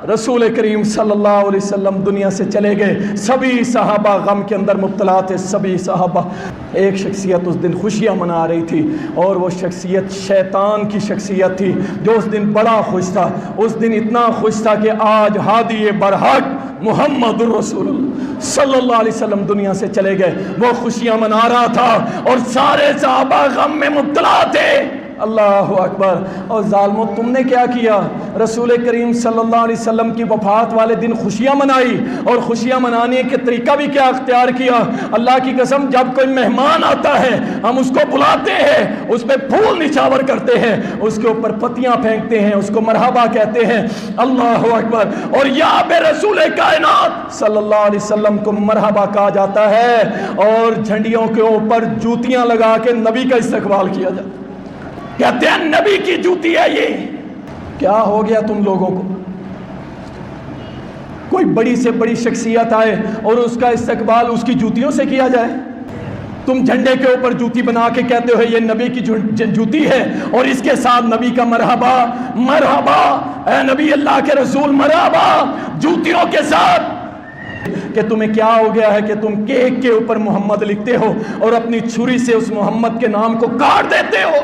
رسول کریم صلی اللہ علیہ وسلم دنیا سے چلے گئے، سبھی صحابہ غم کے اندر مبتلا تھے، سبھی صحابہ۔ ایک شخصیت اس دن خوشیاں منا رہی تھی، اور وہ شخصیت شیطان کی شخصیت تھی، جو اس دن بڑا خوش تھا۔ اس دن اتنا خوش تھا کہ آج ہادی برحق محمد الرسول اللہ صلی اللہ علیہ وسلم دنیا سے چلے گئے، وہ خوشیاں منا رہا تھا اور سارے صحابہ غم میں مبتلا تھے۔ اللہ اکبر۔ اور ظالموں، تم نے کیا کیا؟ رسول کریم صلی اللہ علیہ وسلم کی وفات والے دن خوشیاں منائی، اور خوشیاں منانے کے طریقہ بھی کیا اختیار کیا؟ اللہ کی قسم، جب کوئی مہمان آتا ہے ہم اس کو بلاتے ہیں، اس پہ پھول نچھاور کرتے ہیں، اس کے اوپر پتیاں پھینکتے ہیں، اس کو مرحبا کہتے ہیں۔ اللہ اکبر۔ اور یہاں پہ رسول کائنات صلی اللہ علیہ وسلم کو مرحبا کہا جاتا ہے، اور جھنڈیوں کے اوپر جوتیاں لگا کے نبی کا استقبال کیا جاتا ہے، کہتے ہیں نبی کی جوتی ہے یہ۔ کیا ہو گیا تم لوگوں کو؟ کوئی بڑی سے بڑی شخصیت آئے اور اس کا استقبال اس کی جوتیوں سے کیا جائے؟ تم جھنڈے کے اوپر جوتی بنا کے کہتے ہو یہ نبی کی جوتی ہے، اور اس کے ساتھ نبی کا مرحبا مرحبا، اے نبی اللہ کے رسول مرحبا، جوتیوں کے ساتھ۔ کہ تمہیں کیا ہو گیا ہے کہ تم کیک کے اوپر محمد لکھتے ہو اور اپنی چھری سے اس محمد کے نام کو کاٹ دیتے ہو؟